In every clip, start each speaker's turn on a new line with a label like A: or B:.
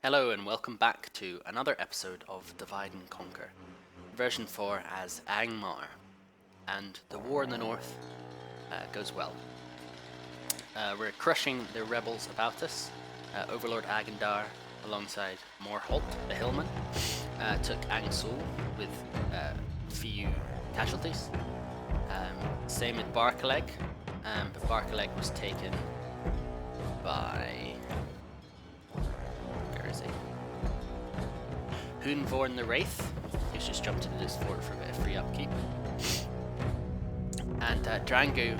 A: Hello and welcome back to another episode of Divide and Conquer, version 4 as Angmar, and the war in the north goes well. We're crushing the rebels about us. Overlord Agandaur alongside Morholt, the Hillmen, took Angsul with few casualties. Same with Barkaleg, but Barkaleg was taken by... where is he? Hunvorn the Wraith, who's just jumped into this fort for a bit of free upkeep. And Drangu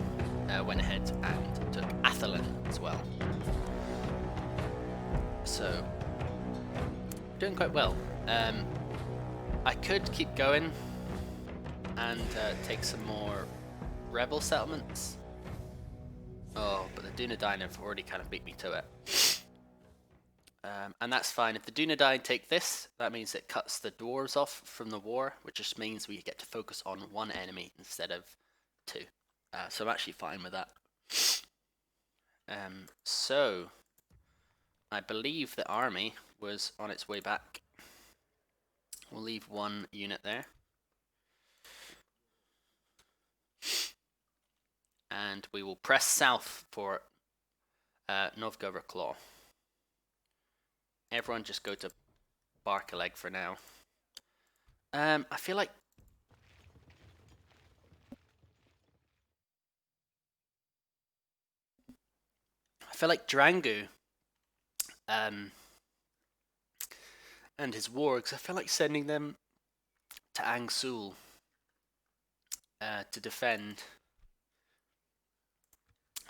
A: went ahead and took Athelin as well. So, doing quite well. I could keep going and take some more rebel settlements. Oh, but the Dunedain have already kind of beat me to it. And that's fine. If the Dunedain take this, that means it cuts the dwarves off from the war, which just means we get to focus on one enemy instead of two. So I'm actually fine with that. So, I believe the army was on its way back. We'll leave one unit there. And we will press south for Novgorod. Everyone just go to Barkaleg for now. I feel like Drangu and his wargs, I feel like sending them to Angsul to defend,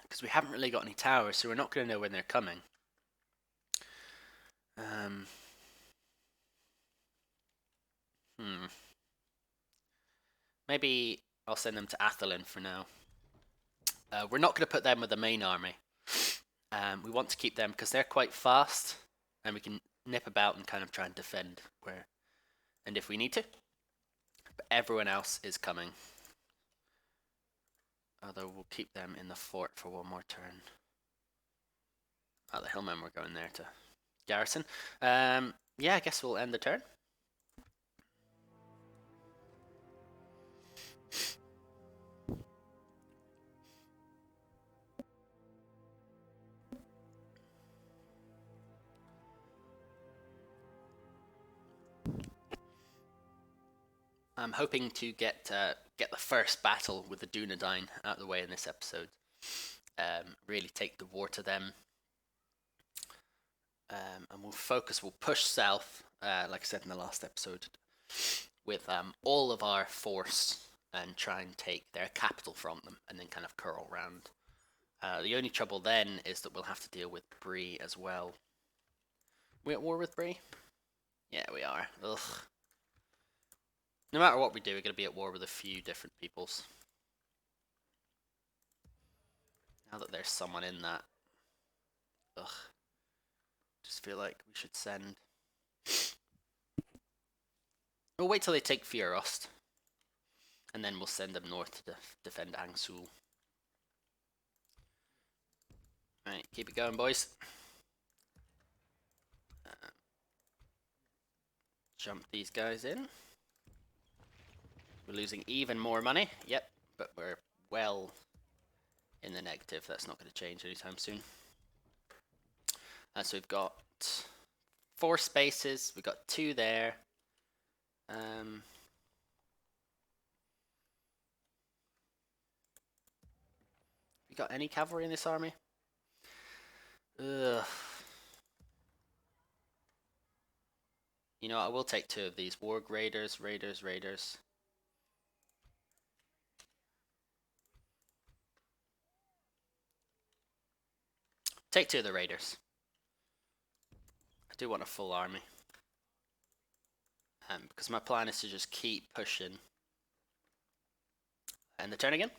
A: because we haven't really got any towers, so we're not going to know when they're coming. Maybe I'll send them to Athelin for now. We're not going to put them with the main army. We want to keep them because they're quite fast, and we can nip about and kind of try and defend and if we need to. But everyone else is coming. Although we'll keep them in the fort for one more turn. Oh, the Hillmen were going there to garrison. Yeah, I guess we'll end the turn. I'm hoping to get the first battle with the Dunedain out of the way in this episode. Really take the war to them. And we'll push south, like I said in the last episode, with all of our force and try and take their capital from them and then kind of curl around. The only trouble then is that we'll have to deal with Bree as well. We at war with Bree? Yeah, we are. Ugh. No matter what we do, we're going to be at war with a few different peoples. Now that there's someone in that. Ugh. Just feel like we should send... We'll wait till they take Fiorast. And then we'll send them north to defend Angsul. Right, keep it going, boys. Jump these guys in. We're losing even more money. Yep, but we're well in the negative. That's not going to change anytime soon. So we've got 4 spaces. We've got 2 there. We got any cavalry in this army? Ugh. You know, I will take 2 of these. Warg Raiders. Take 2 of the Raiders. I do want a full army. Because my plan is to just keep pushing. End the turn again.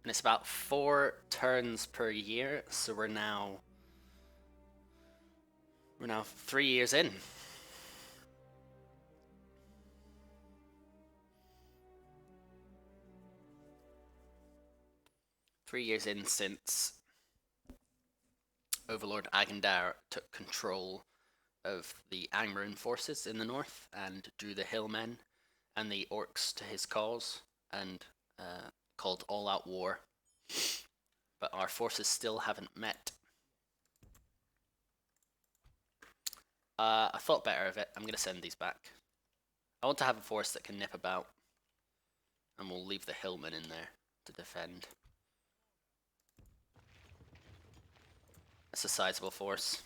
A: And it's about 4 turns per year, so we're now 3 years in. 3 years in since Overlord Agandaur took control of the Angmarim forces in the north and drew the Hillmen and the orcs to his cause and called all-out war. But our forces still haven't met. I thought better of it. I'm going to send these back. I want to have a force that can nip about. And we'll leave the Hillmen in there to defend. That's a sizable force.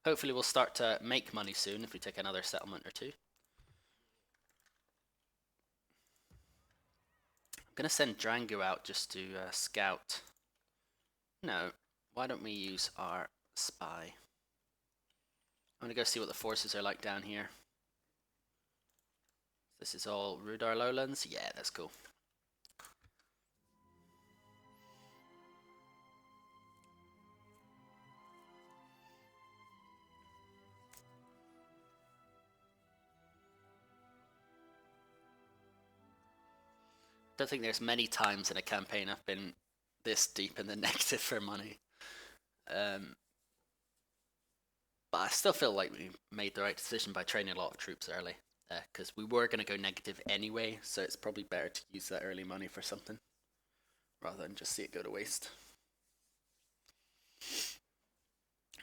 A: Hopefully we'll start to make money soon if we take another settlement or two. I'm going to send Drangu out just to scout. No, why don't we use our spy? I'm going to go see what the forces are like down here. This is all Rhudaur Lowlands? Yeah, that's cool. Don't think there's many times in a campaign I've been this deep in the negative for money. But I still feel like we made the right decision by training a lot of troops early. Because we were going to go negative anyway, so it's probably better to use that early money for something rather than just see it go to waste.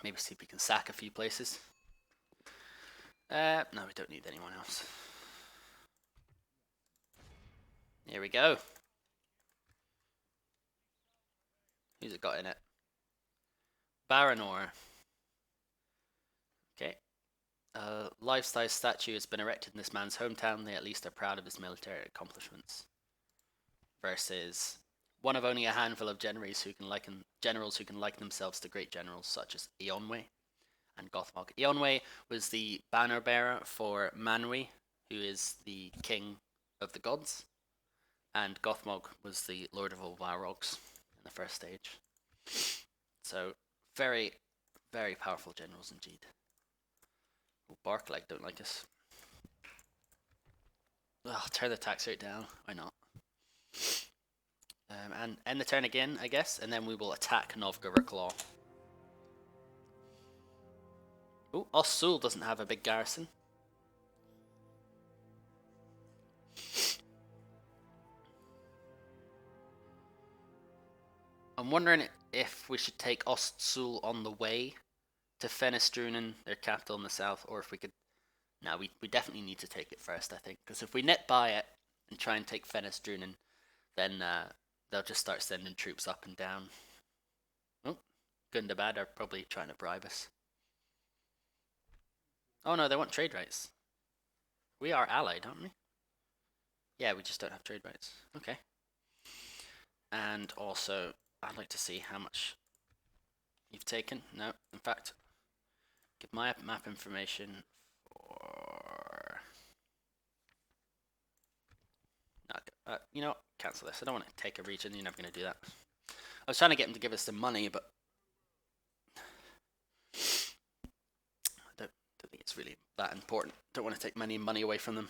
A: Maybe see if we can sack a few places. No, we don't need anyone else. Here we go. Who's it got in it? Baranor. Okay. A life-size statue has been erected in this man's hometown. They at least are proud of his military accomplishments. Versus one of only a handful of generals who can liken themselves to great generals such as Eonwe and Gothmog. Eonwe was the banner bearer for Manwë, who is the king of the gods, and Gothmog was the lord of all Balrogs in the first stage. So very, very powerful generals indeed. Oh, Barkleg don't like us. I'll turn the tax rate down. Why not? And end the turn again, I guess, and then we will attack Novgorod Claw. Oh, Scyld doesn't have a big garrison. I'm wondering if we should take Ostsul on the way to Fenestrunen, their capital in the south, or if we could... No, we definitely need to take it first, I think, because if we net by it and try and take Fenestrunen, then they'll just start sending troops up and down. Oh, Gundabad are probably trying to bribe us. Oh no, they want trade rights. We are allied, aren't we? Yeah, we just don't have trade rights. Okay. And also, I'd like to see how much you've taken. No, in fact, give my map information for... No, you know what? Cancel this. I don't want to take a region. You're never going to do that. I was trying to get them to give us some money, but I don't think it's really that important. Don't want to take many money away from them.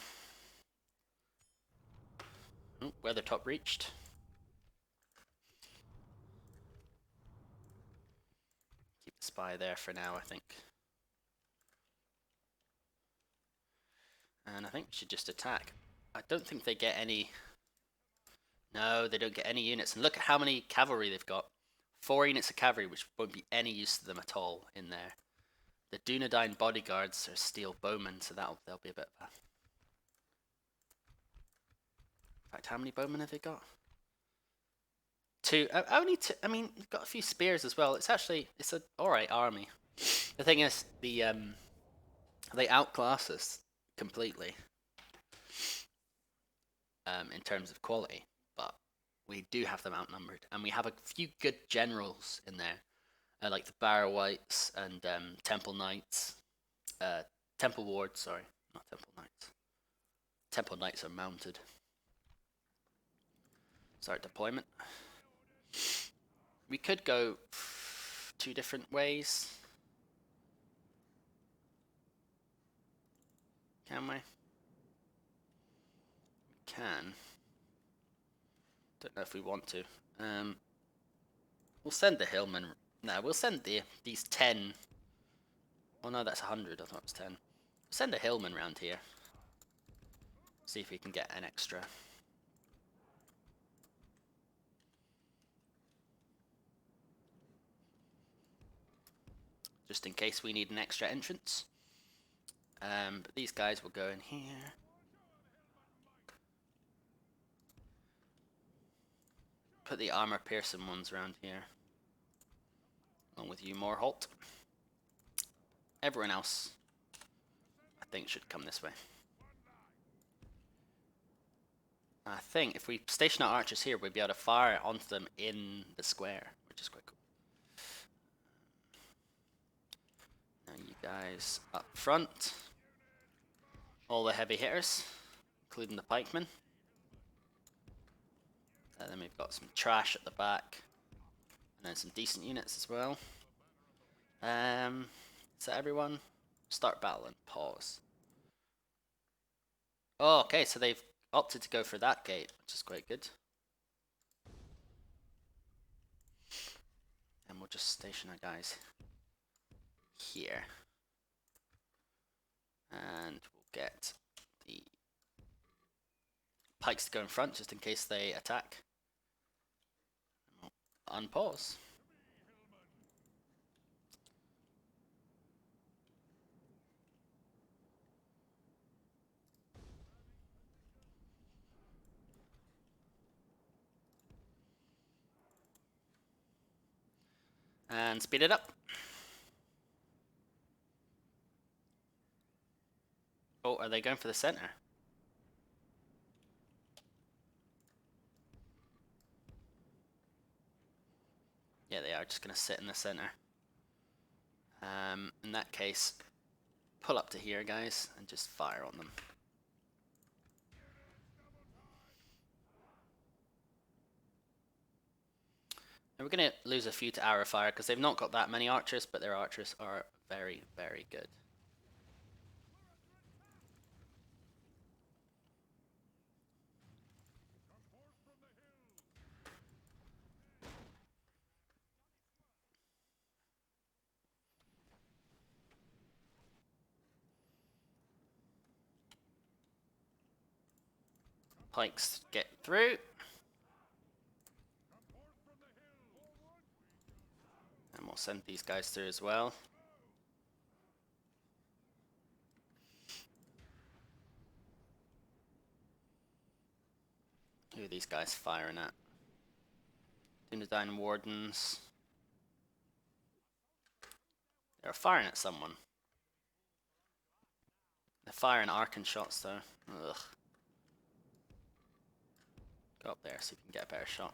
A: Oh, Weathertop reached. Keep the spy there for now, I think. And I think we should just attack. I don't think they get any... No, they don't get any units. And look at how many cavalry they've got. 4 units of cavalry, which won't be any use to them at all in there. The Dunedain bodyguards are steel bowmen, so they'll be a bit of a... In fact, how many bowmen have they got? 2. Only 2. I mean, they've got a few spears as well. It's an alright army. The thing is, they outclass us completely in terms of quality, but we do have them outnumbered, and we have a few good generals in there, like the Barrow-wights and Temple Knights, Temple Wards, sorry, not Temple Knights. Temple Knights are mounted. Start deployment. We could go 2 different ways. Can we? We can. Don't know if we want to. We'll send the Hillmen. No, we'll send these 10. Oh no, that's 100. I thought it was 10. Send a Hillman round here. See if we can get an extra. Just in case we need an extra entrance. But these guys will go in here. Put the armor piercing ones around here. Along with you, Morholt. Everyone else, I think, should come this way. I think if we station our archers here, we'll be able to fire onto them in the square, which is quite cool. Now you guys up front. All the heavy hitters, including the pikemen. And then we've got some trash at the back. And then some decent units as well. Is that everyone? Start battle and pause. Oh, okay, so they've opted to go for that gate, which is quite good. And we'll just station our guys here. And we'll get the pikes to go in front just in case they attack. We'll unpause. And speed it up. Oh, are they going for the center? Yeah, they are just going to sit in the center. In that case, pull up to here, guys, and just fire on them. And we're going to lose a few to arrow fire because they've not got that many archers, but their archers are very, very good. Pikes get through. And we'll send these guys through as well. Who are these guys firing at? Dunedain wardens. They're firing at someone. They're firing arcane shots though. Ugh. Go up there, see if we can get a better shot.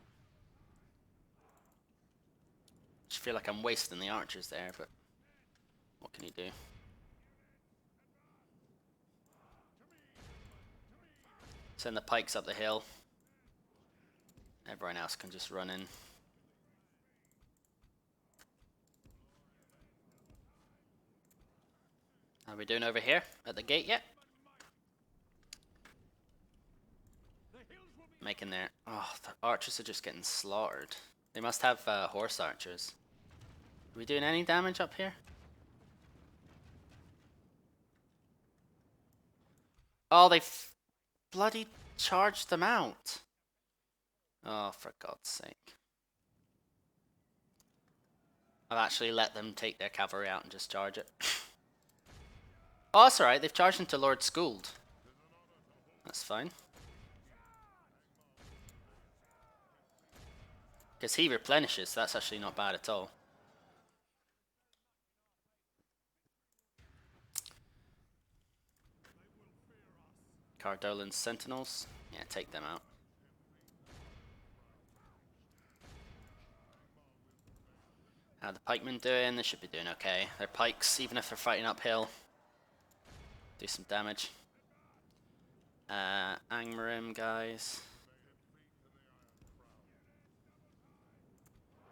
A: Just feel like I'm wasting the archers there, but what can you do? Send the pikes up the hill. Everyone else can just run in. How are we doing over here at the gate yet? Making their... Oh, the archers are just getting slaughtered. They must have horse archers. Are we doing any damage up here? Oh, they bloody charged them out. Oh, for God's sake. I've actually let them take their cavalry out and just charge it. Oh, that's alright. They've charged into Lord Scyld. That's fine. Because he replenishes, so that's actually not bad at all. Cardolan's sentinels. Yeah, take them out. How the pikemen doing? They should be doing okay. Their pikes, even if they're fighting uphill, do some damage. Angmarim guys.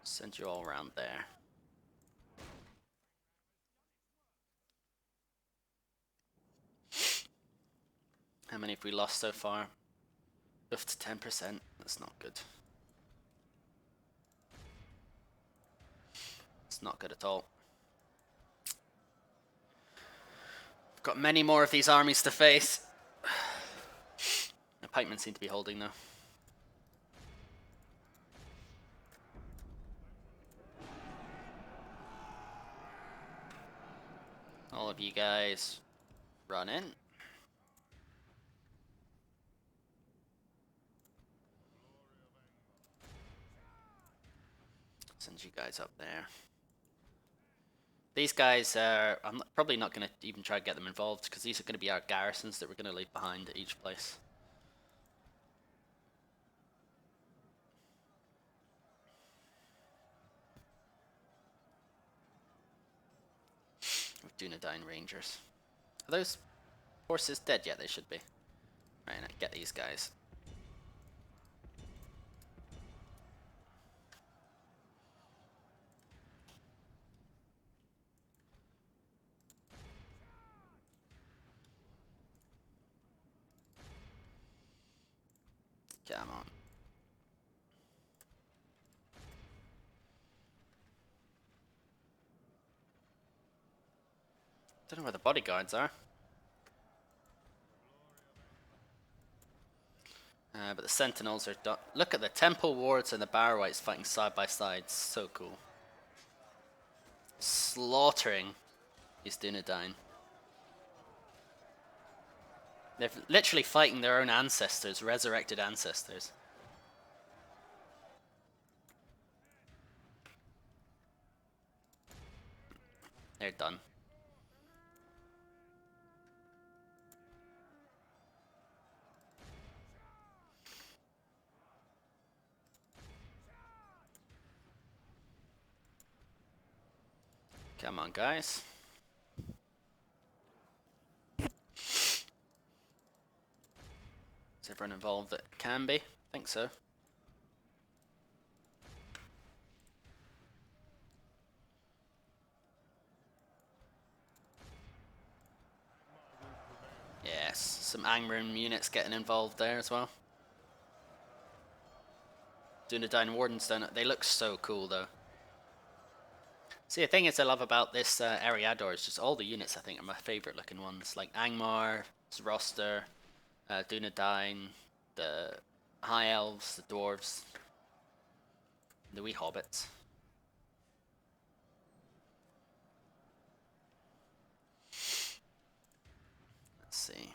A: Send you all around there. How many have we lost so far? Up to 10%. That's not good. That's not good at all. Got many more of these armies to face. The pikemen seem to be holding though. All of you guys run in. Send you guys up there. These guys are... I'm probably not going to even try to get them involved, because these are going to be our garrisons that we're going to leave behind at each place. Dunedain Rangers. Are those horses dead yet? They should be. Right, now get these guys. Come on. Don't know where the bodyguards are. But the sentinels are done. Look at the temple wards and the Barrow-wights fighting side by side. So cool. Slaughtering these Dunedain. They're literally fighting their own ancestors, resurrected ancestors. They're done. Come on, guys. Is everyone involved that can be? I think so. Yes, some Angmarim units getting involved there as well. Dunedain Wardens don't... They look so cool though. See, the thing is I love about this Eriador is just all the units I think are my favourite looking ones. Like Angmar, Rhudaur, Dunedain, the High Elves, the Dwarves, the wee Hobbits. Let's see.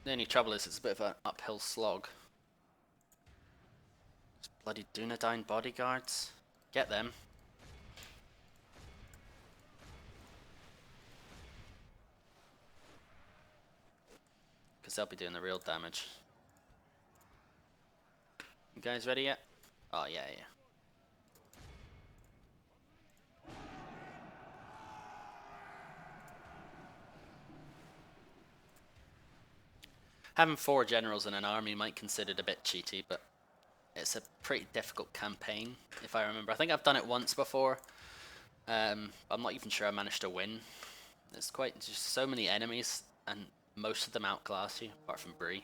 A: The only trouble is it's a bit of an uphill slog. Those bloody Dunedain bodyguards. Get them. Because they'll be doing the real damage. You guys ready yet? Oh, yeah. Having 4 generals in an army might consider it a bit cheaty, but it's a pretty difficult campaign, if I remember. I think I've done it once before. I'm not even sure I managed to win. There's quite just so many enemies, and most of them outclass you, apart from Bree.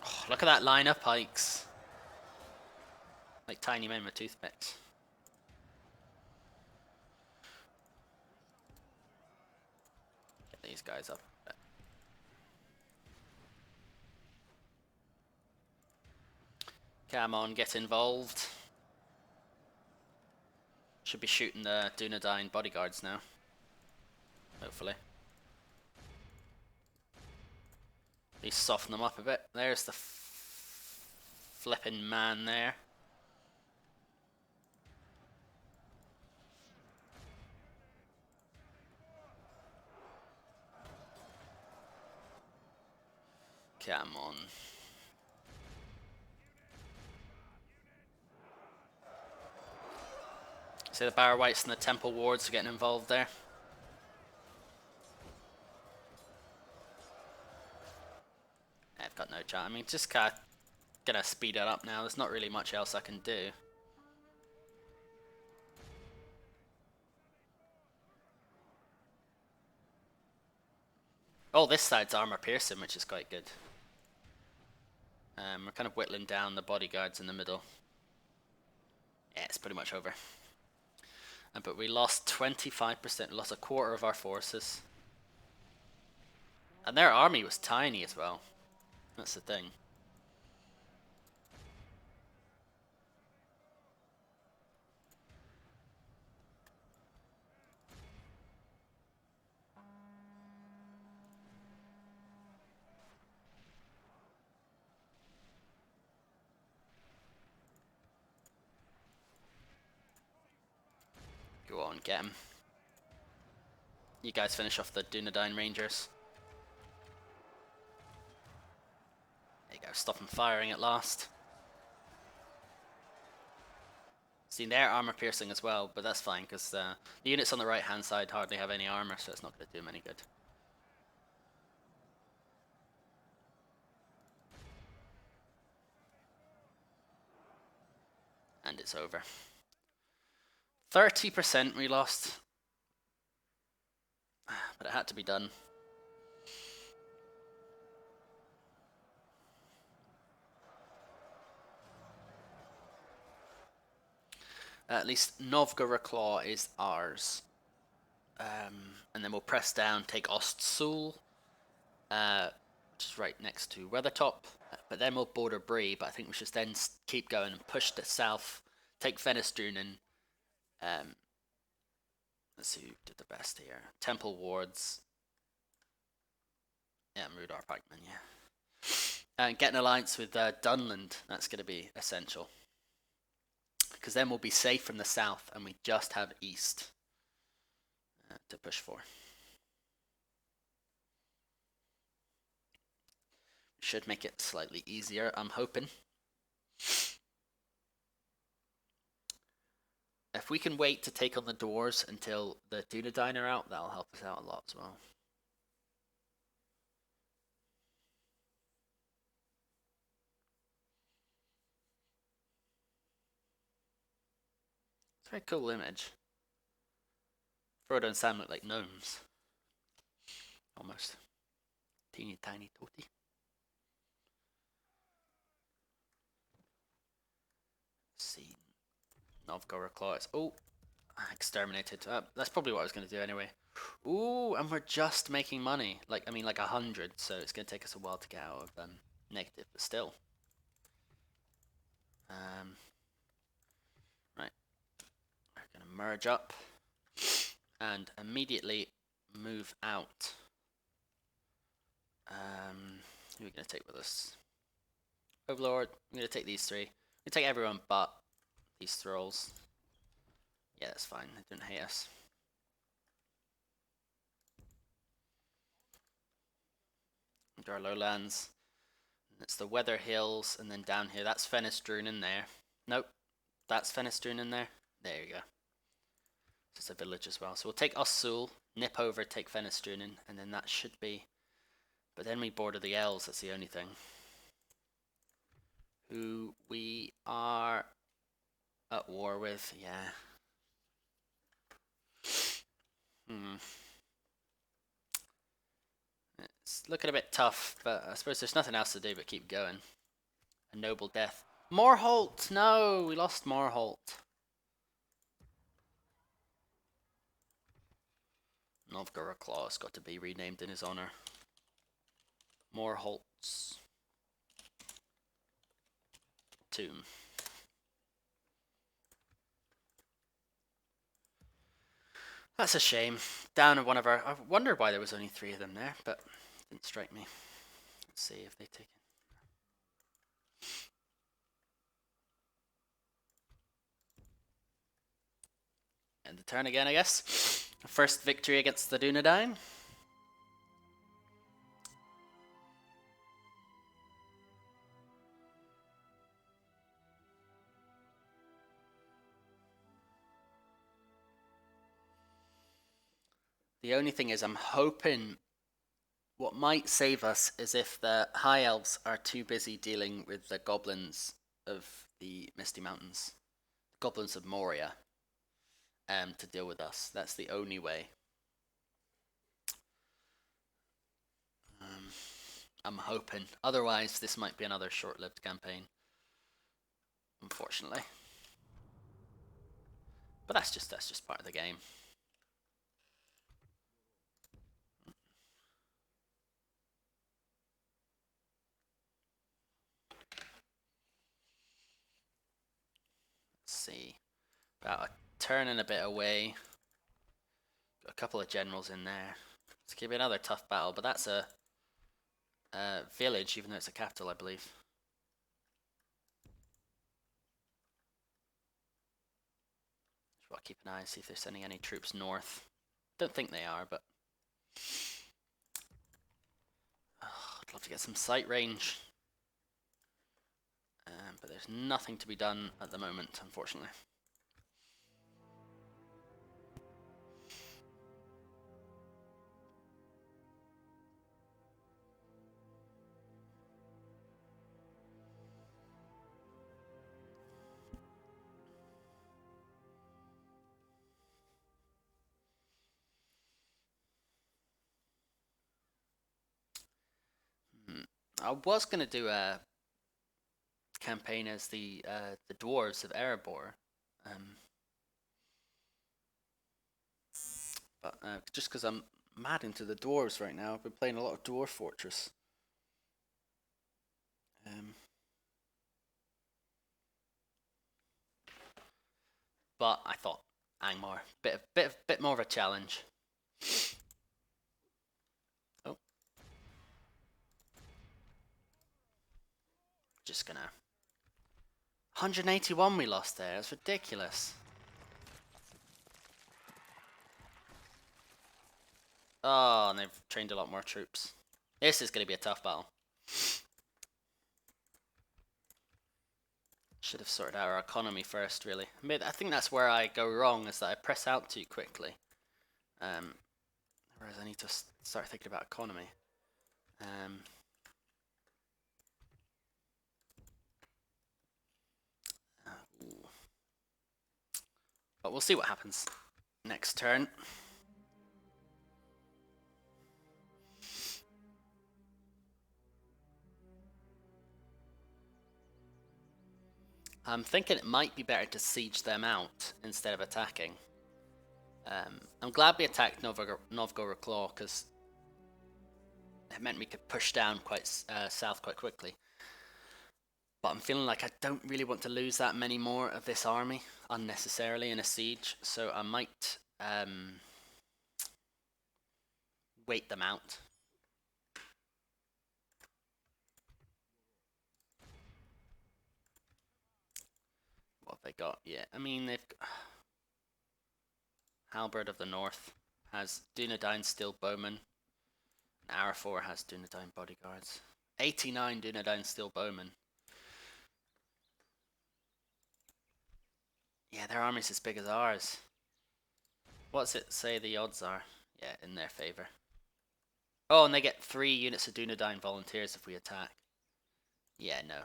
A: Oh, look at that line of pikes. Like tiny men with toothpicks. Get these guys up. Come on, get involved. Should be shooting the Dunedain bodyguards now. Hopefully. At least soften them up a bit. There's the flipping man there. Come on. See the Barrow-wights and the Temple Wards are getting involved there. I've got no chance. I mean, just kind of gonna speed it up now. There's not really much else I can do. Oh, this side's armor piercing, which is quite good. We're kind of whittling down the bodyguards in the middle. Yeah, it's pretty much over. But we lost 25%, lost a quarter of our forces. And their army was tiny as well. That's the thing. Go on, get him. You guys finish off the Dunedain Rangers. There you go, stop them firing at last. See, they're armor piercing as well, but that's fine, because the units on the right hand side hardly have any armor, so it's not going to do them any good. And it's over. 30% we lost. But it had to be done. At least Novgorod is ours. And then we'll press down, take Ostsul, which is right next to Weathertop. But then we'll border Bree, but I think we should then keep going and push to south, take Fenestrunen. Let's see who did the best here. Temple Wards. Yeah, Rhudaur Hillmen, yeah. And get an alliance with Dunland, that's going to be essential. Because then we'll be safe from the south and we just have east to push for. Should make it slightly easier, I'm hoping. If we can wait to take on the doors until the Dunedain are out, that'll help us out a lot as well. It's a very cool image. Frodo and Sam look like gnomes. Almost. Teeny tiny toty. Let's see. Novgorod Claws. Oh, exterminated. That's probably what I was going to do anyway. Ooh, and we're just making money. Like 100, so it's going to take us a while to get out of negative, but still. Right. We're going to merge up and immediately move out. Who are we going to take with us? Overlord. I'm going to take these three. I'm going to take everyone but these thralls. Yeah, that's fine. They didn't hate us. Into our lowlands. It's the Weather Hills, and then down here, that's Fenestrunen there. Nope, that's Fenestrunen there. There you go. It's a village as well. So we'll take Ostsul, nip over, take Fenestrunen, and then that should be... But then we border the Elves, that's the only thing. Who we are at war with, yeah. It's looking a bit tough, but I suppose there's nothing else to do but keep going. A noble death. Morholt! No! We lost Morholt. Novgorod Claw's got to be renamed in his honor. Morholt's tomb. That's a shame. Down in one of our... I wonder why there was only 3 of them there, but it didn't strike me. Let's see if they take it. End the turn again, I guess. First victory against the Dunedain. The only thing is, I'm hoping what might save us is if the High Elves are too busy dealing with the goblins of the Misty Mountains. The goblins of Moria. To deal with us. That's the only way. I'm hoping. Otherwise, this might be another short-lived campaign. Unfortunately. But that's just part of the game. Let's see. About a turn and a bit away. Got a couple of generals in there. It's gonna be another tough battle, but that's a village, even though it's a capital, I believe. Just want to keep an eye and see if they're sending any troops north. Don't think they are, but I'd love to get some sight range. But there's nothing to be done at the moment, unfortunately. I was going to do a campaign as the dwarves of Erebor, but just because I'm mad into the dwarves right now, I've been playing a lot of Dwarf Fortress. But I thought Angmar, bit more of a challenge. Oh, just gonna 181 we lost there. That's ridiculous. Oh, and they've trained a lot more troops. This is going to be a tough battle. Should have sorted out our economy first, really. I think that's where I go wrong, is that I press out too quickly. Whereas I need to start thinking about economy. But we'll see what happens next turn. I'm thinking it might be better to siege them out instead of attacking. I'm glad we attacked Novgorod Claw, because it meant we could push down quite south quite quickly. But I'm feeling like I don't really want to lose that many more of this army unnecessarily in a siege, so I might wait them out. What have they got? Yeah, I mean, they've got Halberd of the North has Dunedain Steel Bowmen. Arafor has Dunedain Bodyguards. 89 Dunedain Steel Bowmen. Yeah, their army's as big as ours. What's it say the odds are? Yeah, in their favour. Oh, and they get 3 units of Dunedain volunteers if we attack. Yeah, no.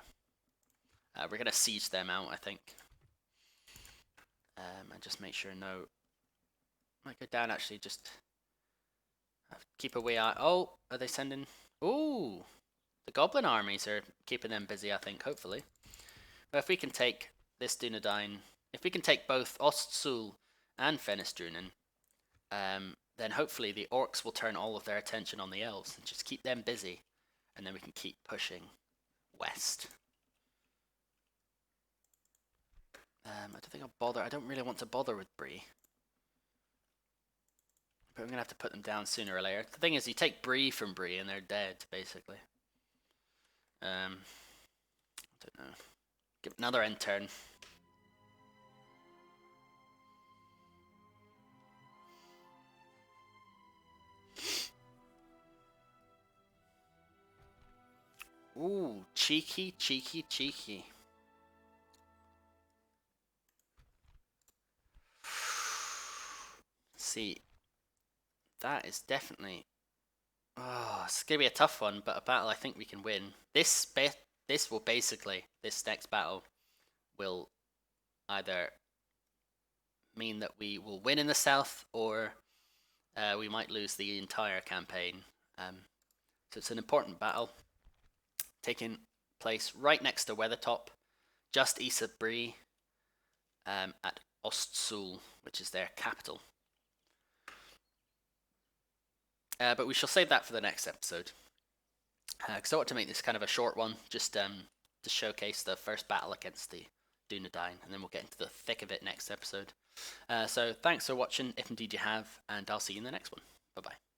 A: We're going to siege them out, I think. And just make sure no... Might go down, actually, just... keep a wee eye... Oh, are they sending... Ooh! The Goblin armies are keeping them busy, I think, hopefully. But if we can take this Dunedain... If we can take both Ostsul and Fenestrunen, then hopefully the orcs will turn all of their attention on the elves and just keep them busy, and then we can keep pushing west. I don't think I'll bother. I don't really want to bother with Bree, but I'm gonna have to put them down sooner or later. The thing is, you take Bree from Bree and they're dead, basically. I don't know. Give another end turn. Ooh, cheeky, cheeky, cheeky. See, that is definitely... Oh, it's gonna be a tough one, but a battle I think we can win. This will basically, this next battle will either mean that we will win in the south, or we might lose the entire campaign. So it's an important battle. taking place right next to Weathertop, just east of Bree, at Ostsul, which is their capital. But we shall save that for the next episode, because I want to make this kind of a short one, just to showcase the first battle against the Dunedain, and then we'll get into the thick of it next episode. So thanks for watching, if indeed you have, and I'll see you in the next one. Bye bye.